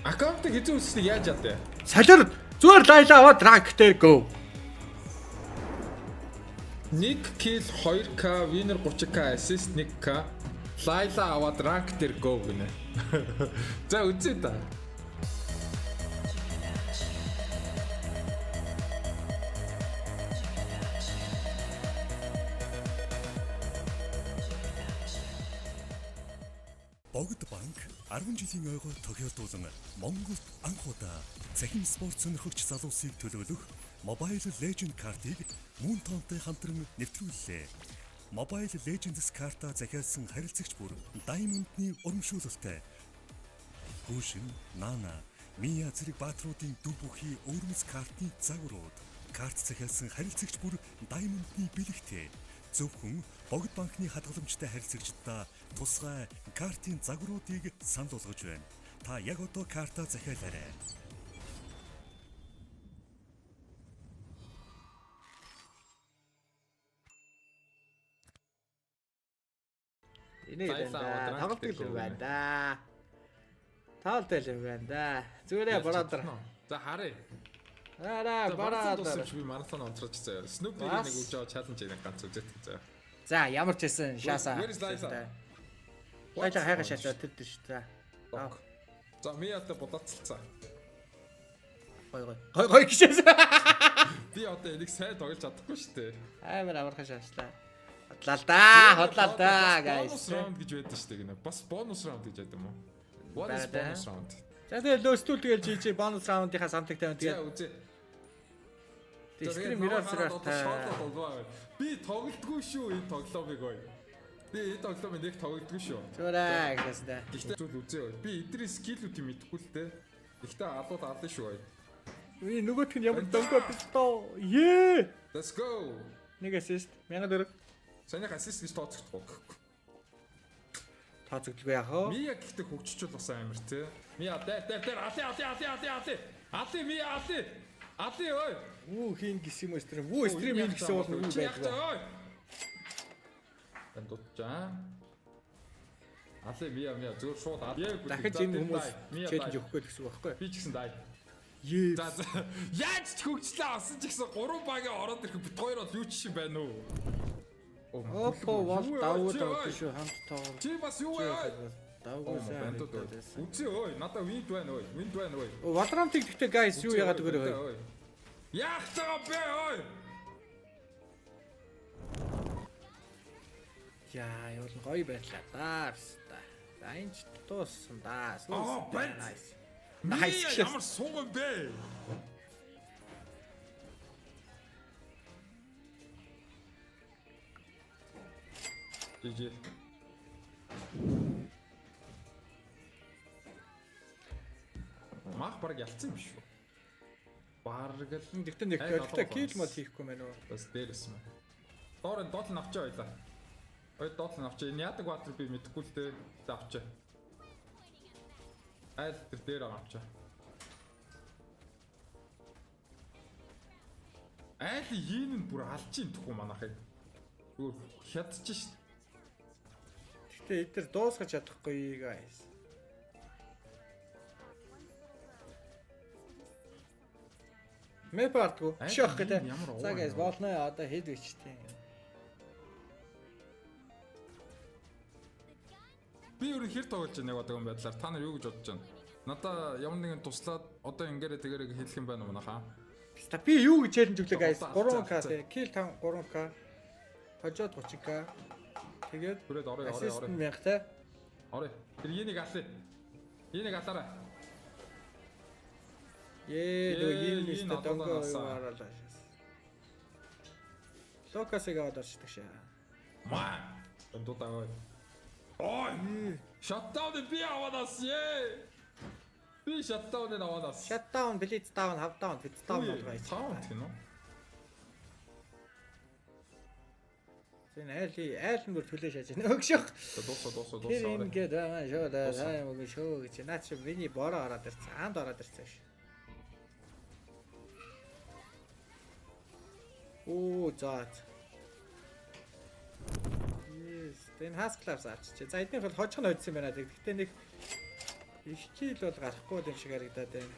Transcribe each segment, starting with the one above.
Аккаунтыг эзэн үснийг яаж ядаа? Солиор зүгээр лайла аваад ранк дээр go. 1 kill 2k, winner 30k, assist 1k. Лайла аваад ранк дээр go гинэ. За үзье та. Богд банк 10 жилийн ойгоо тохиолдуулан Монголд анх удаа цахим спорт сонирхогч залуусыг төлөөлөх Mobile Legends картыг мөн тоонтой хамтран нэвтрүүллээ. Mobile Legends карта захиалсан харилцагч бүр Diamond-ны урамшуулалтай. Гүшин, Нана, Мия зэрэг баатруудын дүр бүхий өөрмөц картны загварууд. Карт захиалсан харилцагч бүр Diamond-ны бэлэгтэй. Зөвхөн Богд банкны хадгаламжтай харилцагчдаа тусгай картын загваруудыг санал болгож байна. Та яг одоо карта захиалаарай. Энийг тоглолтыг л байна да. Таалтай л байна да. Зүгээрээ бороодөр. За харъя. Араа бороодөр. Би марафон онцрож заяа. Snoop-ийг нэг үж аваад challenge нэг ганц үзээд заяа. За ямар ч байсан шаасаа. Лайла хайгаа шаасаа тэр шүү дээ. За Миятай будацалцаа. Гой гişээс. Би одоо энийг сайн тоглож чадахгүй шүү дээ. Амар амархан шааслаа. Хотлаа да guys. Бонус раунд гэж байдаг шүү дээ гинэ. Бас бонус раунд гэж байдаг юм уу? What is bonus round? За тэгээ лөөстүүл тэгэл жийж бонус раундынхаа самтаг тавина тэгээ. За үзье. Скрин миррор та. Би тоглодгүй шүү энэ тоглоомыг ой. Би энэ тоглоомыг нэг тоглодгүй шүү. Зүрээ гэсэн дээ. Гэхдээ зүйл үзье. Би эдний скиллүүдийг мэдэхгүй л дээ. Гэхдээ алууд алдсан шүү ой. Би нөгөөх нь ямар дөнгөө бистоо. Ее. Let's go. Нэг assist 1000 төгрөг. Санийх assist гэж тооцохдохгүй. Тооцогдолгүй яах вэ? Мия гэхдээ хөгжчүүл бас амар тий. Мия дээр али Мия али ой. Үу хийн гисэн юм стрим. Үу стрим хийн гэсэн бол нүг байдаг. Эндутчаа. Али Мия зөв шууд али. Дахиж энэ хүмүүс челленж өгөх гээд гэсэн байхгүй. Би ч гэсэн дай. Ее. За яаж ч хөгжлөө авсан ч гэсэн 3 багийн ороод ирэх бит хоёр бол юу ч шиг байна уу? Опо бол давуу давуу шүү хамт тоогоо. Чи бас юу вэ? Давуу сайн. Үзье ой, надаа винд байна ой. Valorant-ыг гэхдээ guys юу яагаад өгөөрэй ой. Яах цаа бэ ой. Яа, юу л гоё байлаа да. За энэ ч дууссан да. Nice. Ямар сууган бэ? GG. Мах баг ялцсан юм шүү. Бараг л Тэгтээ нэг kill мод хийхгүй мэн үү? бас дээрсэн мэ. Доор нь доотлон авчаа байлаа. Ой доотлон авчаа. Энэ яадаг ватер би мэдэхгүй л дээ. Авчаа. Айл тэр дээр авчаа. Айл ийн нь бүр алчин төхөө манахыг. Зүгээр хядчих шít. Тэгтээ эдгээр дуусгаж чадахгүй guys. Мэп артгүй. Шах гэдэг. За guys болно одоо хэд вичтэй. Би өөр хэр тоглож байна яг одоо юм байдлаар та нар юу гэж бодож байна? Надаа ямар нэгэн туслаад одоо ингээрэ тэгэрэг хэлэх юм байна уу нахаа? Ста би юу гэж челленж өглөө guys 3k тий. Kill 5 3k. Хожоод 30k. Тэгээд бүрээд орой. Assist 1000 тий. Орой. Тэр ийнийг алъя. Ийнийг алаарай. Нөгөө ийм нэстэ дөнгөө яваалаа. Локасыг аваад орчдөг шээ. Маа. Эндутаа ой. Ой. Shutdown би аваадас ээ. Би shutdown-ыг аваадас. Shutdown, blitz down, half down, blitz down болгоо. Таун тийм үү? Зэн айл нь бүр төлөө шааж байна. Өгшөх. Дуусаа. Тэр ингээд аа шоо да сайн мөг шөө гэж. Наа чи миний бороо ороод ирсэн. Анд ороод ирсэн ш. Оо заа. Yes, тэн хас класс аач чи. За эднийх бол хожих нь хоцсон байна. Гэхдээ нэг Стил бол гарахгүй юм шиг харагдаад байна.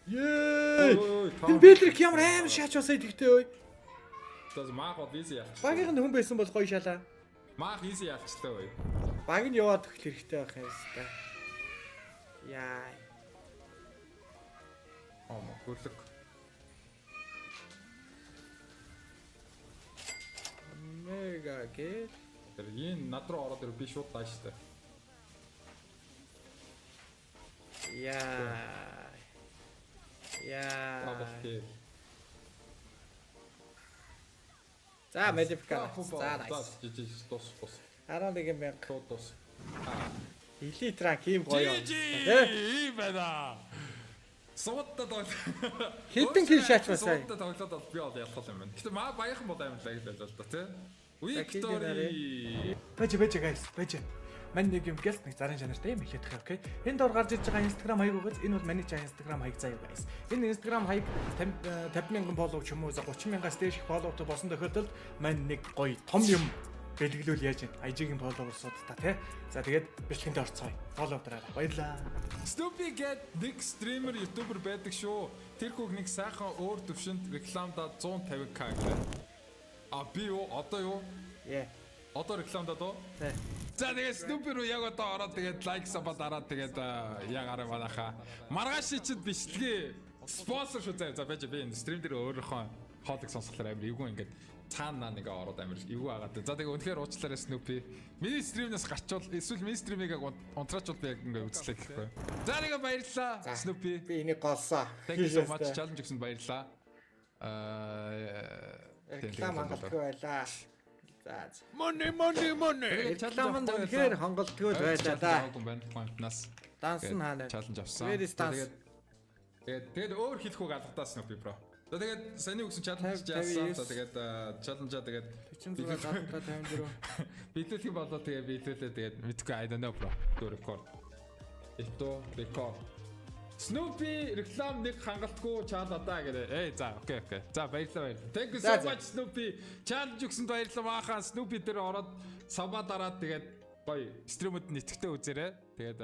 Ой, Энэ Бэлрик ямар амар шаач басаа тэгтэй ой. Tas маах бол easy яах. Багийнх нь хүн байсан бол гоё шалаа. Маах easy яахчлаа ой. Баг нь яваад өгөх хэрэгтэй байх юм байна. Яа. Гүрлэг. Мега гэл. Тэр энэ над руу ороод ирв би шууд тааш штэ. Яа. Яа. За Malefica. За nice. Жижиг тус. 11,000. Тус. Elite rank ийм гоё юм. Тий байна. Суудад бол Хэдэн кил шаач басаа. Суудад тоглоод бол би бол ялтал юм байна. Гэтэ маа баяхан бол амар лагд байлаа л да тий. Victory. Бэж guys. Мань нэг юм гэлт нэг зарын чанартай юм хэлээд байгаа окей. Энд дор гарч иж байгаа Instagram хаяг өгөөд энэ бол миний Instagram хаяг заяа guys. Энэ Instagram хаяг 50,000 фоллоу ч юм уу 30,000 стэйш фоллоутай болсон тохиолдолд мань нэг гоё том юм бэлгэлүүл яаж байна. IG-ийн фолловерсууд та тий. За тэгээд бичлэгэнд орцгоё. Фоллоу дараарай. Баярлаа. Snoopy гээд нэг стример ютубер байдаг шүү. Тэр хүүг нэг сайхан өөр төвшөнд рекламада 150k гэх. Би юу одоо юу? Яа. Одоо рекламадад уу? Тий. За тэгээд Snoopy руу яг одоо ороод тэгээд лайк сабад дараад тэгээд ягараа манайха. Маргааш чид бичлэгээ спонсор шүү заа. За байж би энэ стрим дээр өөрийнхөө хоолыг сонсохлоор амар эвгүй ингээд цаана нэг ороод амар эвгүй агаад. За тэгээд үнэхээр уучлаарай Snoopy. Миний стримнээс гарчвал эсвэл миний стримийг яг унтраачвал би яг ингээд үзлээ гэхгүй. За нэг баярлалаа Snoopy. Би энийг голсоо. Thank you so much challenge гэсэн баярлалаа. Реклам хангалтгүй байлаа. За. Money. Рекламанд үнэхээр хангалтгүй байлаа да. Point-наас Данс нь хаана? challenge авсан. Where is dance? Тэгээд өөр хэлэх үг алгадаас Snoopy bro. За тэгээд саний өгсөн challenge яасан. За тэгээд challenge-а тэгээд 46 54. бидлэх юм болоо тэгээд бидлээ тэгээд мэдгүй I don't know bro. To record. Ito record. Snoopy реклам нэг хангалтгүй чаалаа да гэдэг. За окей. За баярлалаа. Thank you so much Snoopy. Challenge өгсөнд баярлалаа маахаа. Snoopy дээр ороод сабаа дараад тэгээд гоё стримүүд нь итгэвтэй үзээрэй. Тэгээд